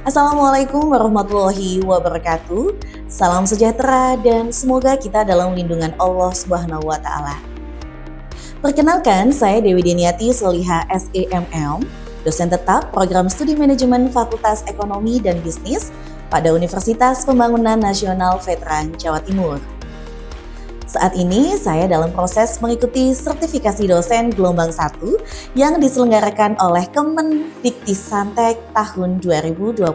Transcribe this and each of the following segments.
Assalamualaikum warahmatullahi wabarakatuh. Salam sejahtera dan semoga kita dalam lindungan Allah Subhanahu wa taala. Perkenalkan, saya Dewi Deniati Soliha SEMM, dosen tetap Program Studi Manajemen Fakultas Ekonomi dan Bisnis pada Universitas Pembangunan Nasional Veteran Jawa Timur. Saat ini saya dalam proses mengikuti sertifikasi dosen gelombang 1 yang diselenggarakan oleh Kemendikbudristek tahun 2025.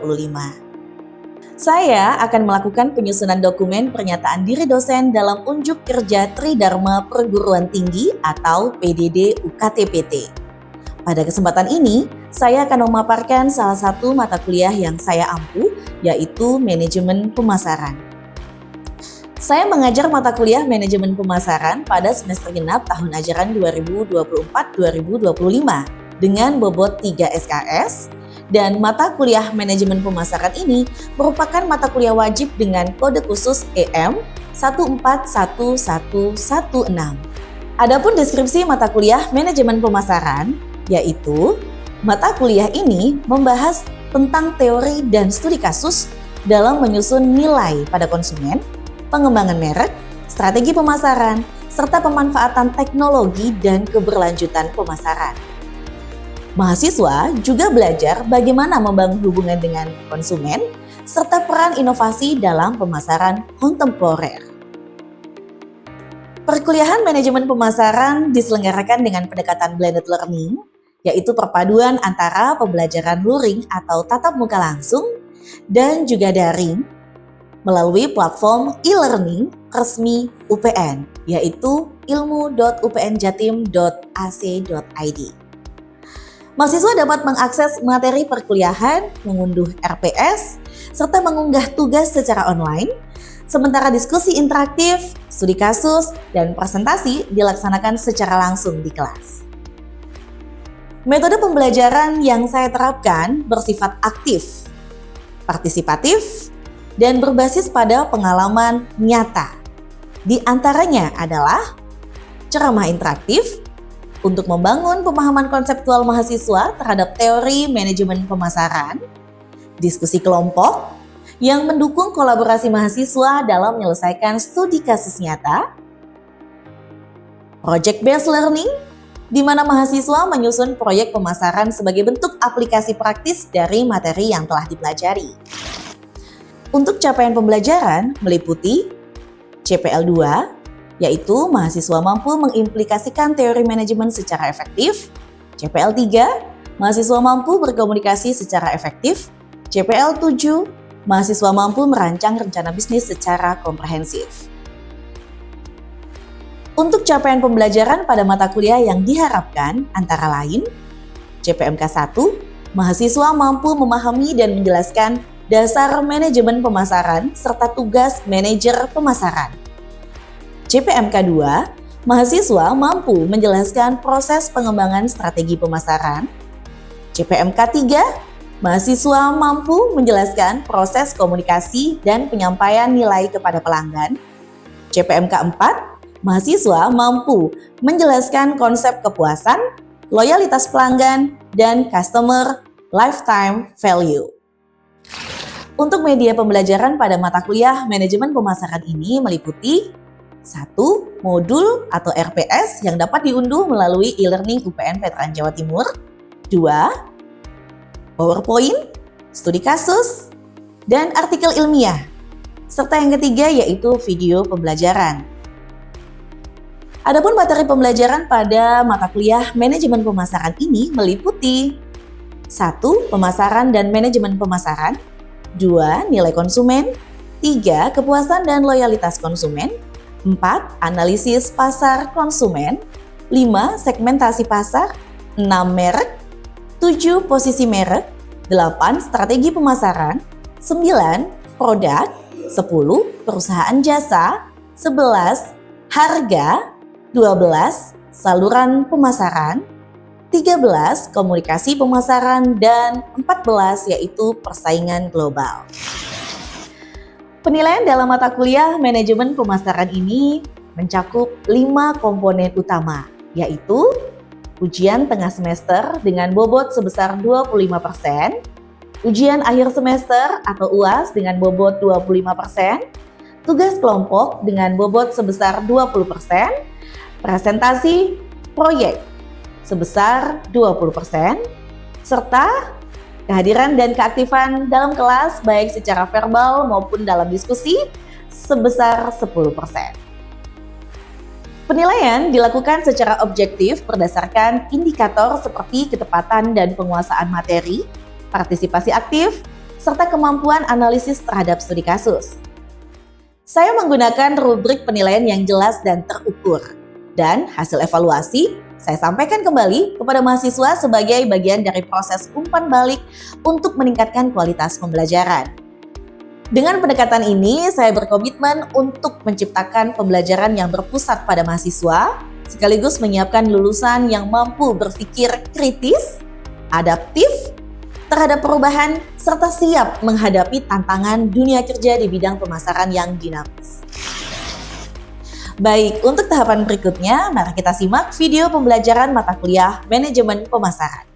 Saya akan melakukan penyusunan dokumen pernyataan diri dosen dalam unjuk kerja Tridharma Perguruan Tinggi atau PDD UKT-PT. Pada kesempatan ini, saya akan memaparkan salah satu mata kuliah yang saya ampu, yaitu Manajemen Pemasaran. Saya mengajar mata kuliah Manajemen Pemasaran pada semester genap tahun ajaran 2024-2025 dengan bobot 3 SKS, dan mata kuliah Manajemen Pemasaran ini merupakan mata kuliah wajib dengan kode khusus EM 141116. Adapun deskripsi mata kuliah Manajemen Pemasaran, yaitu mata kuliah ini membahas tentang teori dan studi kasus dalam menyusun nilai pada konsumen, pengembangan merek, strategi pemasaran, serta pemanfaatan teknologi dan keberlanjutan pemasaran. Mahasiswa juga belajar bagaimana membangun hubungan dengan konsumen, serta peran inovasi dalam pemasaran kontemporer. Perkuliahan Manajemen Pemasaran diselenggarakan dengan pendekatan blended learning, yaitu perpaduan antara pembelajaran luring atau tatap muka langsung dan juga daring, melalui platform e-learning resmi UPN, yaitu ilmu.upnjatim.ac.id. Mahasiswa dapat mengakses materi perkuliahan, mengunduh RPS, serta mengunggah tugas secara online, sementara diskusi interaktif, studi kasus, dan presentasi dilaksanakan secara langsung di kelas. Metode pembelajaran yang saya terapkan bersifat aktif, partisipatif, dan berbasis pada pengalaman nyata. Di antaranya adalah ceramah interaktif untuk membangun pemahaman konseptual mahasiswa terhadap teori manajemen pemasaran, diskusi kelompok yang mendukung kolaborasi mahasiswa dalam menyelesaikan studi kasus nyata, project based learning, di mana mahasiswa menyusun proyek pemasaran sebagai bentuk aplikasi praktis dari materi yang telah dipelajari. Untuk capaian pembelajaran meliputi CPL 2, yaitu mahasiswa mampu mengimplikasikan teori manajemen secara efektif. CPL 3, mahasiswa mampu berkomunikasi secara efektif. CPL 7, mahasiswa mampu merancang rencana bisnis secara komprehensif. Untuk capaian pembelajaran pada mata kuliah yang diharapkan antara lain, CPMK 1, mahasiswa mampu memahami dan menjelaskan dasar manajemen pemasaran serta tugas manajer pemasaran. CPMK 2, mahasiswa mampu menjelaskan proses pengembangan strategi pemasaran. CPMK 3, mahasiswa mampu menjelaskan proses komunikasi dan penyampaian nilai kepada pelanggan. CPMK 4, mahasiswa mampu menjelaskan konsep kepuasan, loyalitas pelanggan, dan customer lifetime value. Untuk media pembelajaran pada mata kuliah Manajemen Pemasaran ini meliputi 1. Modul atau RPS yang dapat diunduh melalui e-learning UPN Veteran Jawa Timur. 2. PowerPoint, studi kasus, dan artikel ilmiah. Serta yang ketiga yaitu video pembelajaran. Adapun materi pembelajaran pada mata kuliah Manajemen Pemasaran ini meliputi 1. Pemasaran dan manajemen pemasaran. 2. Nilai konsumen. 3. Kepuasan dan loyalitas konsumen. 4. Analisis pasar konsumen. 5. Segmentasi pasar. 6. Merek. 7. Posisi merek. 8. Strategi pemasaran. 9. Produk. 10. Perusahaan jasa. 11. Harga. 12. Saluran pemasaran. 13. Komunikasi pemasaran, dan 14 yaitu persaingan global. Penilaian dalam mata kuliah Manajemen Pemasaran ini mencakup 5 komponen utama, yaitu ujian tengah semester dengan bobot sebesar 25%, ujian akhir semester atau UAS dengan bobot 25%, tugas kelompok dengan bobot sebesar 20%, presentasi proyek sebesar 20%, serta kehadiran dan keaktifan dalam kelas baik secara verbal maupun dalam diskusi sebesar 10%. Penilaian dilakukan secara objektif berdasarkan indikator seperti ketepatan dan penguasaan materi, partisipasi aktif, serta kemampuan analisis terhadap studi kasus. Saya menggunakan rubrik penilaian yang jelas dan terukur, dan hasil evaluasi saya sampaikan kembali kepada mahasiswa sebagai bagian dari proses umpan balik untuk meningkatkan kualitas pembelajaran. Dengan pendekatan ini, saya berkomitmen untuk menciptakan pembelajaran yang berpusat pada mahasiswa, sekaligus menyiapkan lulusan yang mampu berpikir kritis, adaptif, terhadap perubahan, serta siap menghadapi tantangan dunia kerja di bidang pemasaran yang dinamis. Baik, untuk tahapan berikutnya, mari kita simak video pembelajaran mata kuliah Manajemen Pemasaran.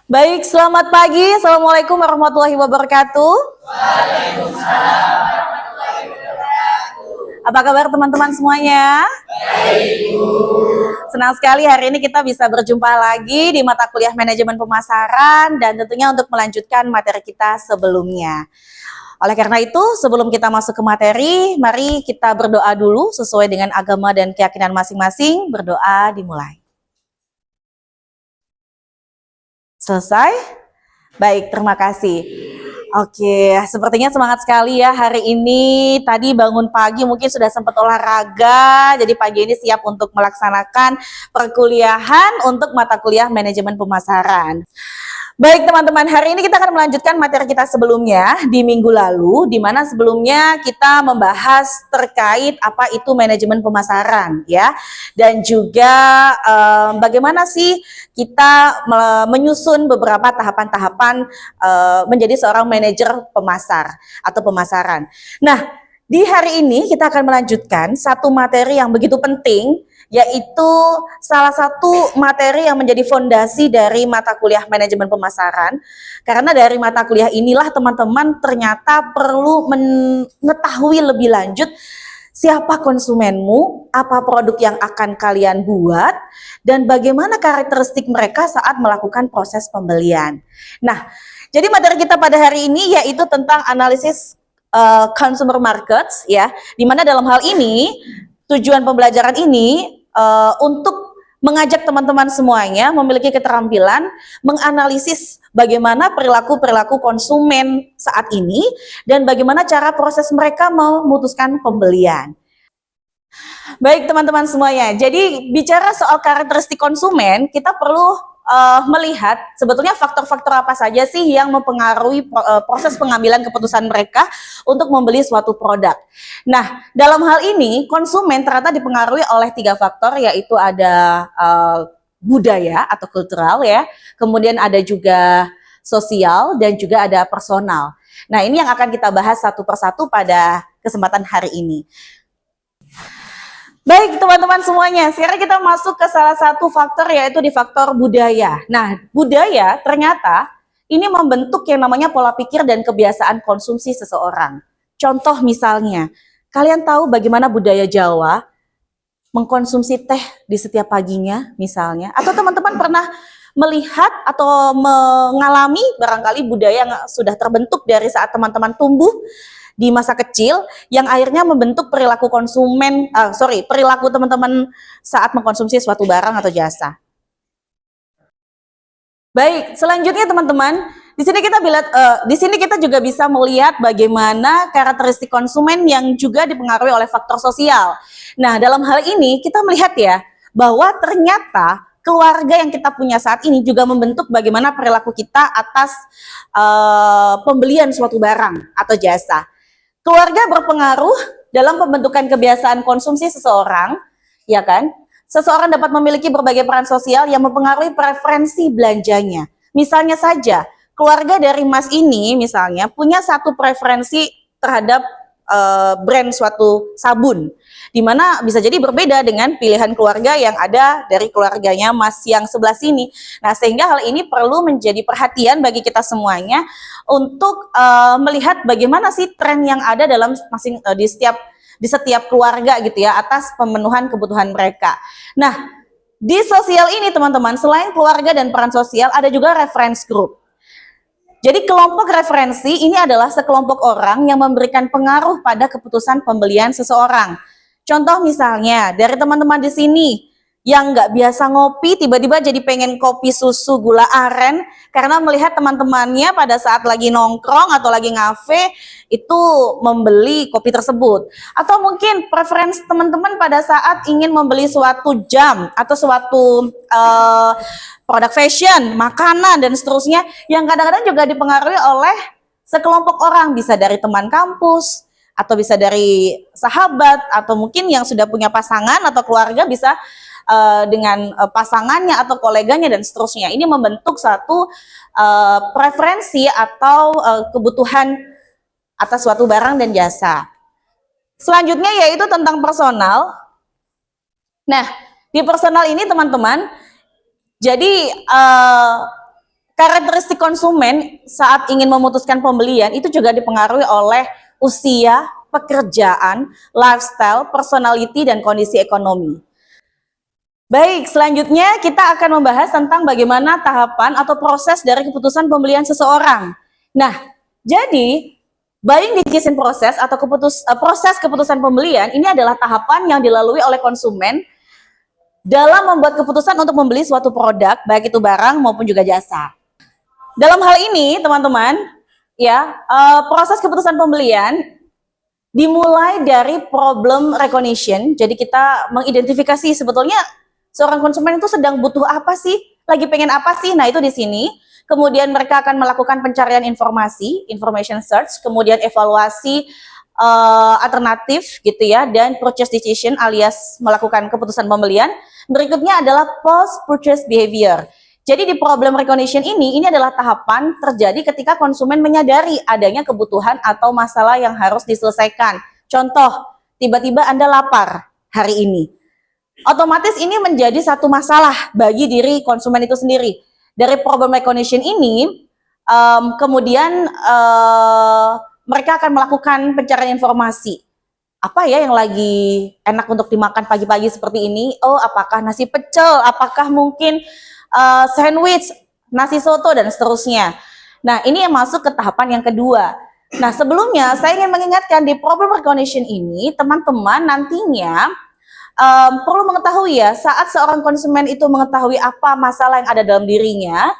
Baik, selamat pagi. Assalamualaikum warahmatullahi wabarakatuh. Waalaikumsalam warahmatullahi wabarakatuh. Apa kabar teman-teman semuanya? Baik, Bu. Senang sekali hari ini kita bisa berjumpa lagi di mata kuliah Manajemen Pemasaran dan tentunya untuk melanjutkan materi kita sebelumnya. Oleh karena itu, sebelum kita masuk ke materi, mari kita berdoa dulu sesuai dengan agama dan keyakinan masing-masing. Berdoa dimulai. Selesai? Baik, terima kasih. Oke, sepertinya semangat sekali ya hari ini. Tadi bangun pagi mungkin sudah sempat olahraga, jadi pagi ini siap untuk melaksanakan perkuliahan untuk mata kuliah Manajemen Pemasaran. Baik teman-teman, hari ini kita akan melanjutkan materi kita sebelumnya di minggu lalu, di mana sebelumnya kita membahas terkait apa itu manajemen pemasaran ya, dan juga bagaimana sih kita menyusun beberapa tahapan-tahapan menjadi seorang manajer pemasar atau pemasaran. Nah, di hari ini kita akan melanjutkan satu materi yang begitu penting, yaitu salah satu materi yang menjadi fondasi dari mata kuliah manajemen pemasaran. Karena dari mata kuliah inilah teman-teman ternyata perlu mengetahui lebih lanjut siapa konsumenmu, apa produk yang akan kalian buat, dan bagaimana karakteristik mereka saat melakukan proses pembelian. Nah, jadi materi kita pada hari ini yaitu tentang analisis consumer markets ya, di mana dalam hal ini tujuan pembelajaran ini untuk mengajak teman-teman semuanya memiliki keterampilan menganalisis bagaimana perilaku-perilaku konsumen saat ini dan bagaimana cara proses mereka memutuskan pembelian. Baik teman-teman semuanya, jadi bicara soal karakteristik konsumen, kita perlu melihat sebetulnya faktor-faktor apa saja sih yang mempengaruhi proses pengambilan keputusan mereka untuk membeli suatu produk. Nah, dalam hal ini konsumen ternyata dipengaruhi oleh 3 faktor, yaitu ada budaya atau kultural ya, kemudian ada juga sosial dan juga ada personal. Nah, ini yang akan kita bahas satu persatu pada kesempatan hari ini. Baik teman-teman semuanya, sekarang kita masuk ke salah satu faktor yaitu di faktor budaya. Nah, budaya ternyata ini membentuk yang namanya pola pikir dan kebiasaan konsumsi seseorang. Contoh misalnya, kalian tahu bagaimana budaya Jawa mengkonsumsi teh di setiap paginya misalnya? Atau teman-teman pernah melihat atau mengalami barangkali budaya yang sudah terbentuk dari saat teman-teman tumbuh di masa kecil yang akhirnya membentuk perilaku perilaku teman-teman saat mengkonsumsi suatu barang atau jasa. Baik, selanjutnya teman-teman, di sini kita juga bisa melihat bagaimana karakteristik konsumen yang juga dipengaruhi oleh faktor sosial. Nah, dalam hal ini kita melihat ya bahwa ternyata keluarga yang kita punya saat ini juga membentuk bagaimana perilaku kita atas pembelian suatu barang atau jasa. Keluarga berpengaruh dalam pembentukan kebiasaan konsumsi seseorang, ya kan? Seseorang dapat memiliki berbagai peran sosial yang mempengaruhi preferensi belanjanya. Misalnya saja, keluarga dari Mas ini misalnya punya satu preferensi terhadap brand suatu sabun, dimana bisa jadi berbeda dengan pilihan keluarga yang ada dari keluarganya Mas yang sebelah sini. Nah, sehingga hal ini perlu menjadi perhatian bagi kita semuanya untuk melihat bagaimana sih tren yang ada dalam di setiap keluarga gitu ya, atas pemenuhan kebutuhan mereka. Nah, di sosial ini teman-teman, selain keluarga dan peran sosial, ada juga reference group. Jadi kelompok referensi ini adalah sekelompok orang yang memberikan pengaruh pada keputusan pembelian seseorang. Contoh misalnya dari teman-teman di sini yang nggak biasa ngopi, tiba-tiba jadi pengen kopi susu gula aren karena melihat teman-temannya pada saat lagi nongkrong atau lagi ngafe itu membeli kopi tersebut. Atau mungkin preferensi teman-teman pada saat ingin membeli suatu jam atau suatu produk fashion, makanan, dan seterusnya yang kadang-kadang juga dipengaruhi oleh sekelompok orang, bisa dari teman kampus, atau bisa dari sahabat, atau mungkin yang sudah punya pasangan atau keluarga bisa dengan pasangannya atau koleganya dan seterusnya. Ini membentuk satu preferensi atau kebutuhan atas suatu barang dan jasa. Selanjutnya yaitu tentang personal. Nah, di personal ini teman-teman, jadi karakteristik konsumen saat ingin memutuskan pembelian itu juga dipengaruhi oleh usia, pekerjaan, lifestyle, personality, dan kondisi ekonomi. Baik, selanjutnya kita akan membahas tentang bagaimana tahapan atau proses dari keputusan pembelian seseorang. Nah, jadi buying decision process atau proses keputusan pembelian ini adalah tahapan yang dilalui oleh konsumen dalam membuat keputusan untuk membeli suatu produk, baik itu barang maupun juga jasa. Dalam hal ini, teman-teman, ya, proses keputusan pembelian dimulai dari problem recognition. Jadi kita mengidentifikasi sebetulnya seorang konsumen itu sedang butuh apa sih, lagi pengen apa sih. Nah, itu di sini. Kemudian mereka akan melakukan pencarian informasi, information search, kemudian evaluasi alternatif gitu ya, dan purchase decision alias melakukan keputusan pembelian. Berikutnya adalah post purchase behavior. Jadi di problem recognition ini adalah tahapan terjadi ketika konsumen menyadari adanya kebutuhan atau masalah yang harus diselesaikan. Contoh, tiba-tiba Anda lapar hari ini. Otomatis ini menjadi satu masalah bagi diri konsumen itu sendiri. Dari problem recognition ini, kemudian mereka akan melakukan pencarian informasi. Apa ya yang lagi enak untuk dimakan pagi-pagi seperti ini? Oh, apakah nasi pecel? Apakah mungkin sandwich, nasi soto, dan seterusnya. Nah, ini yang masuk ke tahapan yang kedua. Nah, sebelumnya saya ingin mengingatkan di problem recognition ini, teman-teman nantinya perlu mengetahui ya, saat seorang konsumen itu mengetahui apa masalah yang ada dalam dirinya,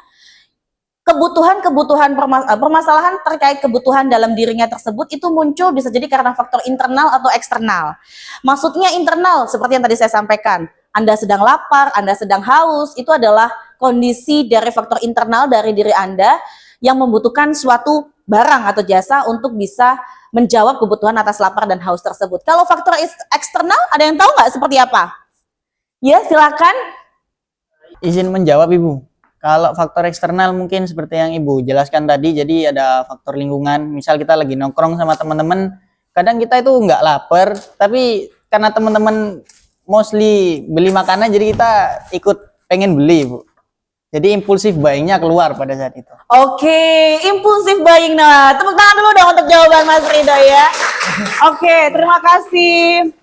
permasalahan terkait kebutuhan dalam dirinya tersebut itu muncul bisa jadi karena faktor internal atau eksternal. Maksudnya internal seperti yang tadi saya sampaikan, Anda sedang lapar, Anda sedang haus, itu adalah kondisi dari faktor internal dari diri Anda yang membutuhkan suatu barang atau jasa untuk bisa menjawab kebutuhan atas lapar dan haus tersebut. Kalau faktor eksternal, ada yang tahu nggak seperti apa? Ya, silakan. Izin menjawab, Ibu. Kalau faktor eksternal mungkin seperti yang Ibu jelaskan tadi, jadi ada faktor lingkungan. Misal kita lagi nongkrong sama teman-teman, kadang kita itu nggak lapar, tapi karena teman-teman mostly beli makanan, jadi kita ikut pengen beli, Bu. Jadi impulsif buying-nya keluar pada saat itu. Oke, impulsif buying. Nah, tepuk tangan dulu dong untuk jawaban Mas Ridho ya. Oke, terima kasih.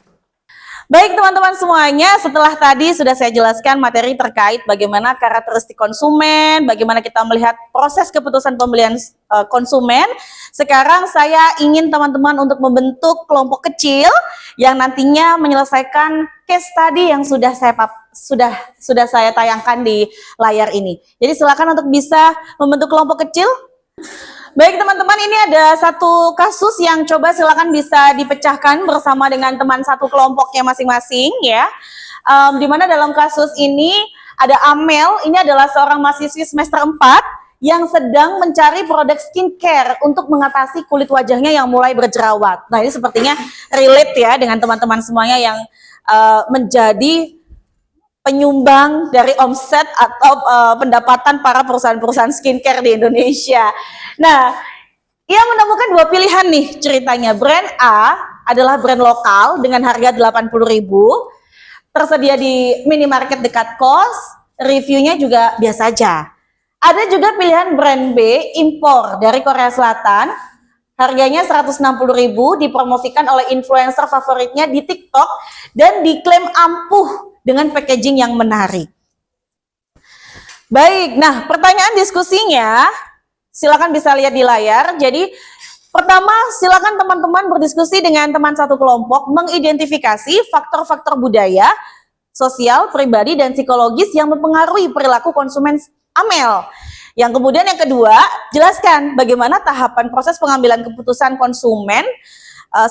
Baik teman-teman semuanya, setelah tadi sudah saya jelaskan materi terkait bagaimana karakteristik konsumen, bagaimana kita melihat proses keputusan pembelian konsumen. Sekarang saya ingin teman-teman untuk membentuk kelompok kecil yang nantinya menyelesaikan case study yang sudah saya tayangkan di layar ini. Jadi silakan untuk bisa membentuk kelompok kecil. Baik teman-teman, ini ada satu kasus yang coba silakan bisa dipecahkan bersama dengan teman satu kelompoknya masing-masing ya. Dimana dalam kasus ini ada Amel, ini adalah seorang mahasiswi semester 4 yang sedang mencari produk skincare untuk mengatasi kulit wajahnya yang mulai berjerawat. Nah, ini sepertinya relate ya dengan teman-teman semuanya yang menjadi penyumbang dari omset atau pendapatan para perusahaan-perusahaan skincare di Indonesia. Nah, Ia menemukan dua pilihan nih ceritanya. Brand A adalah brand lokal dengan harga 80.000, tersedia di minimarket dekat kos, reviewnya juga biasa aja. Ada juga pilihan brand B, impor dari Korea Selatan, harganya 160.000, dipromosikan oleh influencer favoritnya di TikTok dan diklaim ampuh dengan packaging yang menarik. Baik, nah pertanyaan diskusinya silakan bisa lihat di layar. Jadi pertama, silakan teman-teman berdiskusi dengan teman satu kelompok mengidentifikasi faktor-faktor budaya, sosial, pribadi, dan psikologis yang mempengaruhi perilaku konsumen Amel. Yang kemudian yang kedua, jelaskan bagaimana tahapan proses pengambilan keputusan konsumen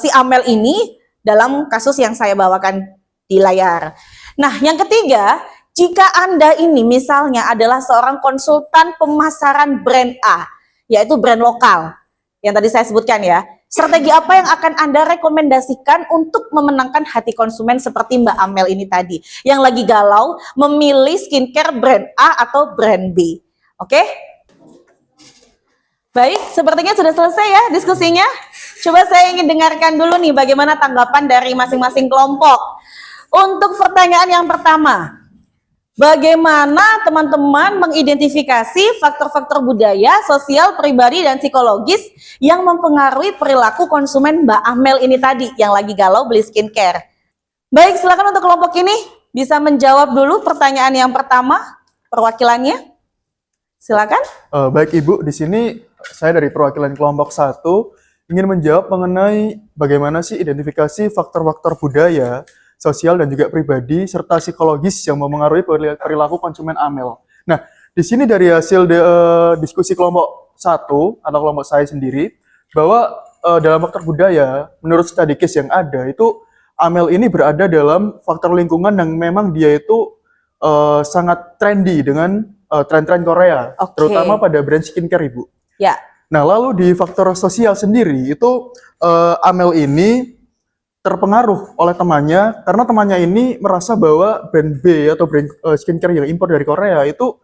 si Amel ini dalam kasus yang saya bawakan di layar. Nah, yang ketiga, jika Anda ini misalnya adalah seorang konsultan pemasaran brand A, yaitu brand lokal, yang tadi saya sebutkan ya, strategi apa yang akan Anda rekomendasikan untuk memenangkan hati konsumen seperti Mbak Amel ini tadi, yang lagi galau memilih skincare brand A atau brand B. Oke? Baik, sepertinya sudah selesai ya diskusinya. Coba saya ingin dengarkan dulu nih bagaimana tanggapan dari masing-masing kelompok. Untuk pertanyaan yang pertama, bagaimana teman-teman mengidentifikasi faktor-faktor budaya, sosial, pribadi, dan psikologis yang mempengaruhi perilaku konsumen Mbak Amel ini tadi yang lagi galau beli skincare? Baik, silakan untuk kelompok ini bisa menjawab dulu pertanyaan yang pertama, perwakilannya. Silakan. Baik Ibu, di sini saya dari perwakilan kelompok 1 ingin menjawab mengenai bagaimana sih identifikasi faktor-faktor budaya, sosial, dan juga pribadi, serta psikologis yang mempengaruhi perilaku konsumen Amel. Nah, di sini dari hasil diskusi kelompok 1 atau kelompok saya sendiri, bahwa dalam faktor budaya, menurut study case yang ada, itu Amel ini berada dalam faktor lingkungan yang memang dia itu sangat trendy dengan tren-tren Korea, terutama pada brand skincare, Ibu. Ya. Nah, lalu di faktor sosial sendiri, itu Amel ini terpengaruh oleh temannya, karena temannya ini merasa bahwa brand B atau brand skincare yang impor dari Korea itu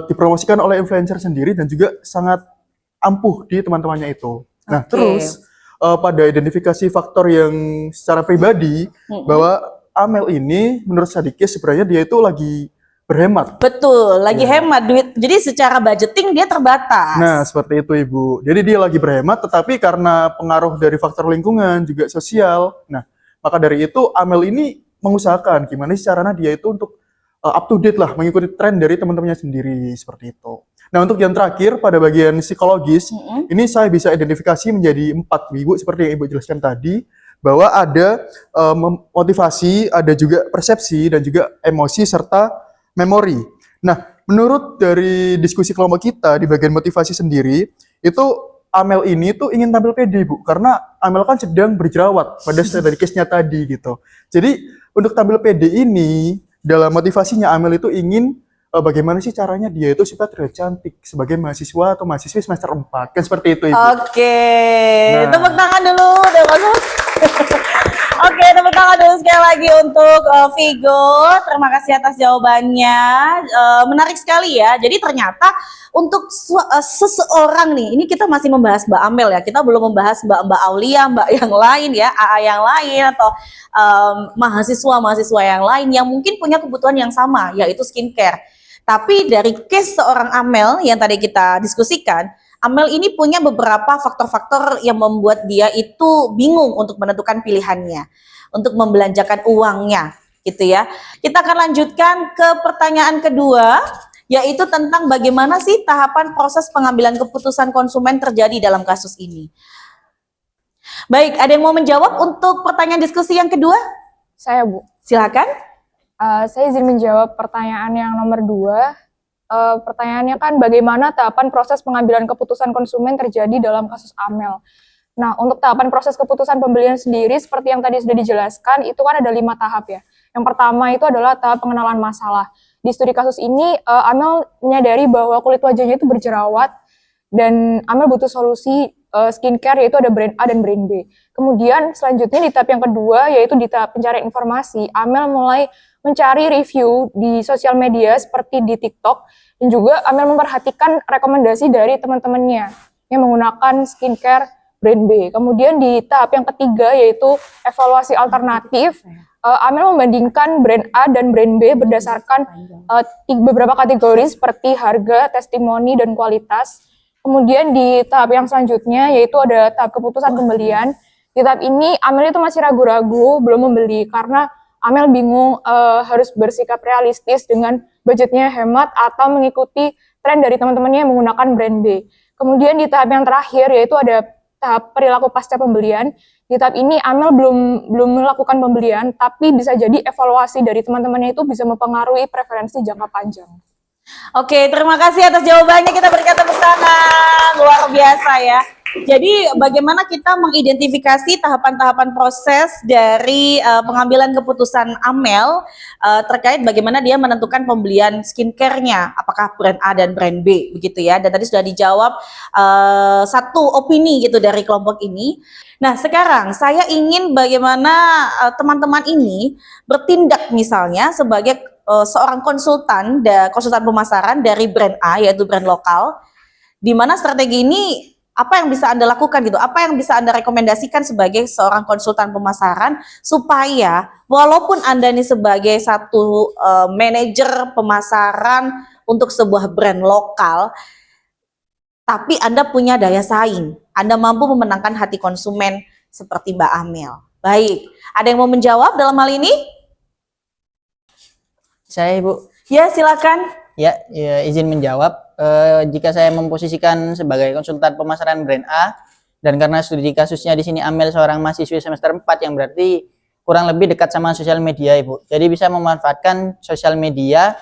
dipromosikan oleh influencer sendiri dan juga sangat ampuh di teman-temannya itu. Nah, terus pada identifikasi faktor yang secara pribadi, bahwa Amel ini menurut Sadikis sebenarnya dia itu lagi berhemat. Betul, lagi hemat duit. Jadi secara budgeting dia terbatas. Nah, seperti itu Ibu. Jadi dia lagi berhemat, tetapi karena pengaruh dari faktor lingkungan, juga sosial. Nah, maka dari itu Amel ini mengusahakan gimana sih caranya dia itu untuk up to date lah, mengikuti tren dari teman-temannya sendiri, seperti itu. Nah, untuk yang terakhir pada bagian psikologis, ini saya bisa identifikasi menjadi 4 Ibu, seperti yang Ibu jelaskan tadi, bahwa ada motivasi, ada juga persepsi, dan juga emosi, serta memori. Nah, menurut dari diskusi kelompok kita di bagian motivasi sendiri, itu Amel ini tuh ingin tampil pede, Bu, karena Amel kan sedang berjerawat pada dari case-nya tadi gitu. Jadi, untuk tampil pede ini, dalam motivasinya Amel itu ingin bagaimana sih caranya dia itu supaya terlihat cantik sebagai mahasiswa atau mahasiswi semester 4. Kan seperti itu, Ibu. Oke. Nah. Tepuk tangan dulu, udah bagus. Oke, tepuk tangan dulu sekali lagi untuk Vigo. Terima kasih atas jawabannya. Menarik sekali ya. Jadi ternyata untuk seseorang nih, ini kita masih membahas Mbak Amel ya. Kita belum membahas Mbak Aulia, Mbak yang lain ya, AA yang lain, atau mahasiswa-mahasiswa yang lain yang mungkin punya kebutuhan yang sama, yaitu skincare. Tapi dari case seorang Amel yang tadi kita diskusikan, Amel ini punya beberapa faktor-faktor yang membuat dia itu bingung untuk menentukan pilihannya, untuk membelanjakan uangnya, gitu ya. Kita akan lanjutkan ke pertanyaan kedua, yaitu tentang bagaimana sih tahapan proses pengambilan keputusan konsumen terjadi dalam kasus ini. Baik, ada yang mau menjawab untuk pertanyaan diskusi yang kedua? Saya, Bu. Silakan. Saya izin menjawab pertanyaan yang nomor 2. Pertanyaannya kan bagaimana tahapan proses pengambilan keputusan konsumen terjadi dalam kasus Amel. Nah, untuk tahapan proses keputusan pembelian sendiri seperti yang tadi sudah dijelaskan, itu kan ada 5 tahap ya. Yang pertama itu adalah tahap pengenalan masalah. Di studi kasus ini, Amel menyadari bahwa kulit wajahnya itu berjerawat dan Amel butuh solusi skincare, yaitu ada brand A dan brand B. Kemudian selanjutnya di tahap yang kedua, yaitu di tahap pencarian informasi, Amel mulai mencari review di sosial media seperti di TikTok, dan juga Amel memperhatikan rekomendasi dari teman-temannya yang menggunakan skincare brand B. Kemudian di tahap yang ketiga yaitu evaluasi alternatif, Amel membandingkan brand A dan brand B berdasarkan beberapa kategori seperti harga, testimoni, dan kualitas. Kemudian di tahap yang selanjutnya yaitu ada tahap keputusan pembelian. Di tahap ini Amel itu masih ragu-ragu belum membeli karena Amel bingung harus bersikap realistis dengan budgetnya hemat atau mengikuti tren dari teman-temannya yang menggunakan brand B. Kemudian di tahap yang terakhir yaitu ada tahap perilaku pasca pembelian. Di tahap ini Amel belum melakukan pembelian, tapi bisa jadi evaluasi dari teman-temannya itu bisa mempengaruhi preferensi jangka panjang. Oke, terima kasih atas jawabannya. Kita berikan tepuk tangan. Luar biasa ya. Jadi bagaimana kita mengidentifikasi tahapan-tahapan proses dari pengambilan keputusan Amel terkait bagaimana dia menentukan pembelian skincare-nya, apakah brand A dan brand B begitu ya. Dan tadi sudah dijawab satu opini gitu dari kelompok ini. Nah, sekarang saya ingin bagaimana teman-teman ini bertindak misalnya sebagai seorang konsultan pemasaran dari brand A yaitu brand lokal, di mana strategi ini apa yang bisa Anda lakukan gitu, apa yang bisa Anda rekomendasikan sebagai seorang konsultan pemasaran supaya walaupun Anda ini sebagai satu manajer pemasaran untuk sebuah brand lokal, tapi Anda punya daya saing, Anda mampu memenangkan hati konsumen seperti Mbak Amel. Baik, ada yang mau menjawab dalam hal ini? Saya Ibu. Ya, silakan. Ya, izin menjawab. Jika saya memposisikan sebagai konsultan pemasaran brand A, dan karena studi kasusnya di sini Amel seorang mahasiswi semester 4 yang berarti kurang lebih dekat sama sosial media Ibu. Jadi bisa memanfaatkan sosial media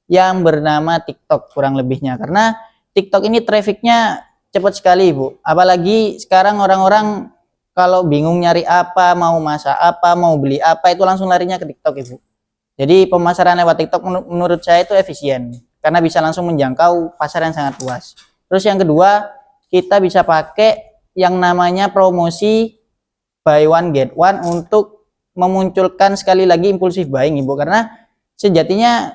yang bernama TikTok kurang lebihnya. Karena TikTok ini trafficnya cepat sekali Ibu. Apalagi sekarang orang-orang kalau bingung nyari apa, mau masak apa, mau beli apa, itu langsung larinya ke TikTok Ibu. Jadi pemasaran lewat TikTok menurut saya itu efisien karena bisa langsung menjangkau pasar yang sangat luas. Terus yang kedua, kita bisa pakai yang namanya promosi buy one get one untuk memunculkan sekali lagi impulsif buying Ibu, karena sejatinya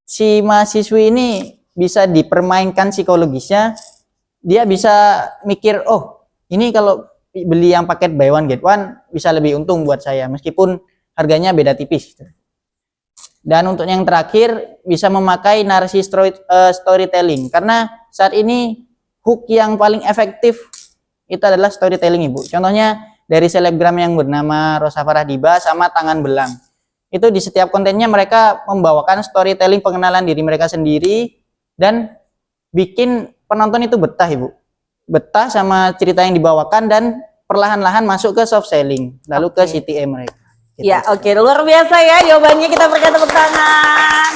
si mahasiswi ini bisa dipermainkan psikologisnya. Dia bisa mikir, oh ini kalau beli yang paket buy one get one bisa lebih untung buat saya meskipun harganya beda tipis. Dan untuk yang terakhir bisa memakai narasi storytelling, karena saat ini hook yang paling efektif itu adalah storytelling Ibu. Contohnya dari selebgram yang bernama Rosa Farah Diba sama Tangan Belang. Itu di setiap kontennya mereka membawakan storytelling pengenalan diri mereka sendiri dan bikin penonton itu betah Ibu. Betah sama cerita yang dibawakan dan perlahan-lahan masuk ke soft selling, lalu ke CTA mereka. Gitu. Ya, oke, luar biasa ya jawabannya, kita berikan tepuk tangan.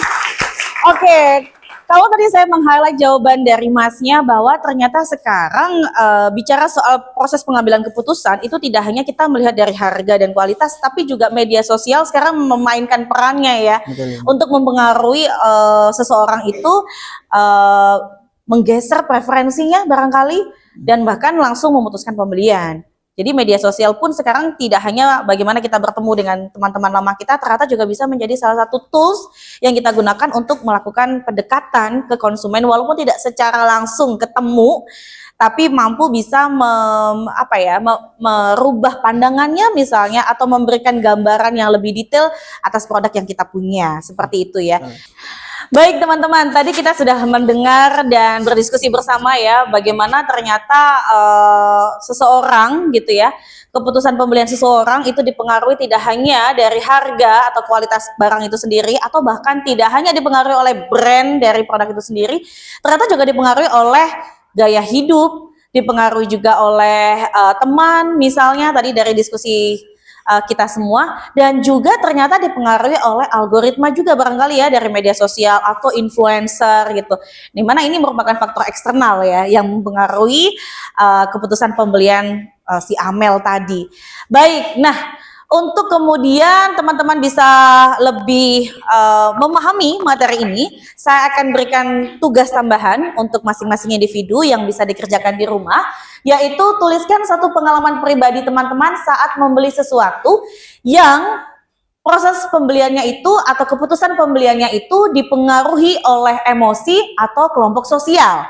Oke, kalau tadi saya meng-highlight jawaban dari Masnya bahwa ternyata sekarang bicara soal proses pengambilan keputusan itu tidak hanya kita melihat dari harga dan kualitas, tapi juga media sosial sekarang memainkan perannya ya. Betul. Untuk mempengaruhi seseorang itu menggeser preferensinya barangkali dan bahkan langsung memutuskan pembelian. Jadi media sosial pun sekarang tidak hanya bagaimana kita bertemu dengan teman-teman lama kita, ternyata juga bisa menjadi salah satu tools yang kita gunakan untuk melakukan pendekatan ke konsumen walaupun tidak secara langsung ketemu, tapi mampu bisa merubah pandangannya misalnya atau memberikan gambaran yang lebih detail atas produk yang kita punya. Seperti itu ya. Baik teman-teman, tadi kita sudah mendengar dan berdiskusi bersama ya bagaimana ternyata seseorang gitu ya, keputusan pembelian seseorang itu dipengaruhi tidak hanya dari harga atau kualitas barang itu sendiri, atau bahkan tidak hanya dipengaruhi oleh brand dari produk itu sendiri, ternyata juga dipengaruhi oleh gaya hidup, dipengaruhi juga oleh teman misalnya tadi dari diskusi kita semua, dan juga ternyata dipengaruhi oleh algoritma juga barangkali ya dari media sosial atau influencer gitu. Dimana ini merupakan faktor eksternal ya yang mempengaruhi keputusan pembelian si Amel tadi. Baik, nah untuk kemudian teman-teman bisa lebih memahami materi ini, saya akan berikan tugas tambahan untuk masing-masing individu yang bisa dikerjakan di rumah, yaitu tuliskan satu pengalaman pribadi teman-teman saat membeli sesuatu yang proses pembeliannya itu atau keputusan pembeliannya itu dipengaruhi oleh emosi atau kelompok sosial.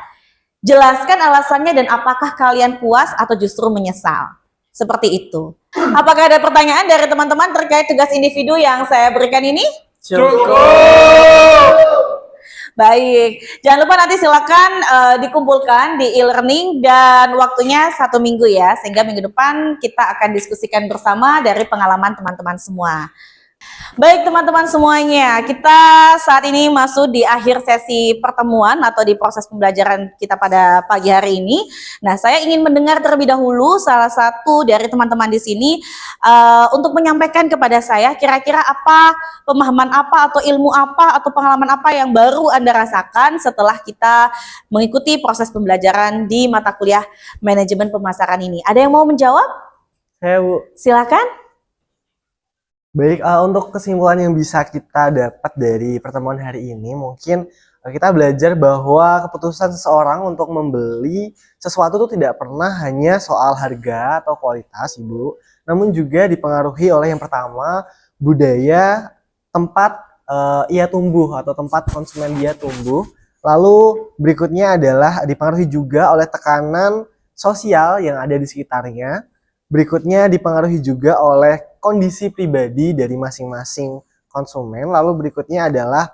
Jelaskan alasannya dan apakah kalian puas atau justru menyesal. Seperti itu. Apakah ada pertanyaan dari teman-teman terkait tugas individu yang saya berikan ini? Baik, jangan lupa nanti silakan dikumpulkan di e-learning dan waktunya 1 minggu ya, sehingga minggu depan kita akan diskusikan bersama dari pengalaman teman-teman semua. Baik teman-teman semuanya, kita saat ini masuk di akhir sesi pertemuan atau di proses pembelajaran kita pada pagi hari ini. Nah, saya ingin mendengar terlebih dahulu salah satu dari teman-teman di sini untuk menyampaikan kepada saya kira-kira apa, pemahaman apa atau ilmu apa atau pengalaman apa yang baru Anda rasakan setelah kita mengikuti proses pembelajaran di mata kuliah manajemen pemasaran ini. Ada yang mau menjawab? Saya, Bu. Silakan. Baik, untuk kesimpulan yang bisa kita dapat dari pertemuan hari ini, mungkin kita belajar bahwa keputusan seseorang untuk membeli sesuatu itu tidak pernah hanya soal harga atau kualitas, Ibu, namun juga dipengaruhi oleh yang pertama, budaya tempat ia tumbuh atau tempat konsumen dia tumbuh. Lalu berikutnya adalah dipengaruhi juga oleh tekanan sosial yang ada di sekitarnya. Berikutnya dipengaruhi juga oleh kondisi pribadi dari masing-masing konsumen. Lalu berikutnya adalah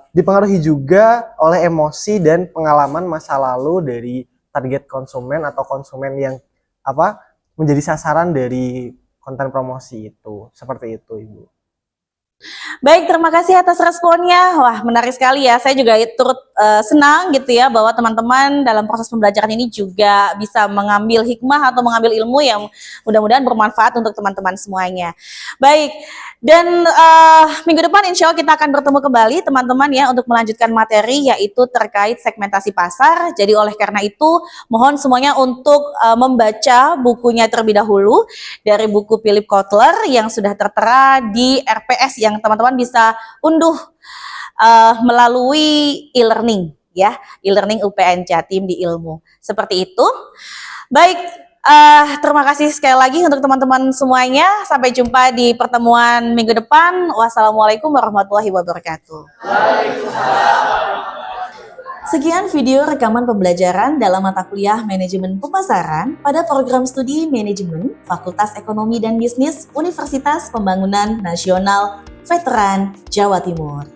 dipengaruhi juga oleh emosi dan pengalaman masa lalu dari target konsumen atau konsumen yang menjadi sasaran dari konten promosi itu. Seperti itu, Ibu. Baik, terima kasih atas responnya. Wah, menarik sekali ya. Saya juga turut senang gitu ya bahwa teman-teman dalam proses pembelajaran ini juga bisa mengambil hikmah atau mengambil ilmu yang mudah-mudahan bermanfaat untuk teman-teman semuanya. Baik, dan minggu depan insya Allah kita akan bertemu kembali teman-teman ya untuk melanjutkan materi yaitu terkait segmentasi pasar. Jadi oleh karena itu mohon semuanya untuk membaca bukunya terlebih dahulu dari buku Philip Kotler yang sudah tertera di RPS yang teman-teman bisa unduh melalui e-learning ya, e-learning UPN Jatim di Ilmu. Seperti itu. Baik, terima kasih sekali lagi untuk teman-teman semuanya. Sampai jumpa di pertemuan minggu depan. Wassalamualaikum warahmatullahi wabarakatuh. Sekian video rekaman pembelajaran dalam mata kuliah Manajemen Pemasaran pada program studi Manajemen Fakultas Ekonomi dan Bisnis Universitas Pembangunan Nasional Veteran Jawa Timur.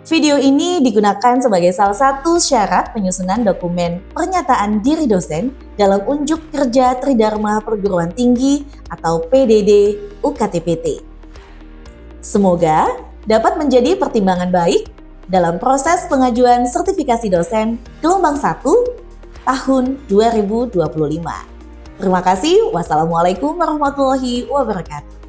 Video ini digunakan sebagai salah satu syarat penyusunan dokumen pernyataan diri dosen dalam unjuk kerja Tridharma Perguruan Tinggi atau PDD UKTPT. Semoga dapat menjadi pertimbangan baik dalam proses pengajuan sertifikasi dosen gelombang 1 tahun 2025. Terima kasih. Wassalamualaikum warahmatullahi wabarakatuh.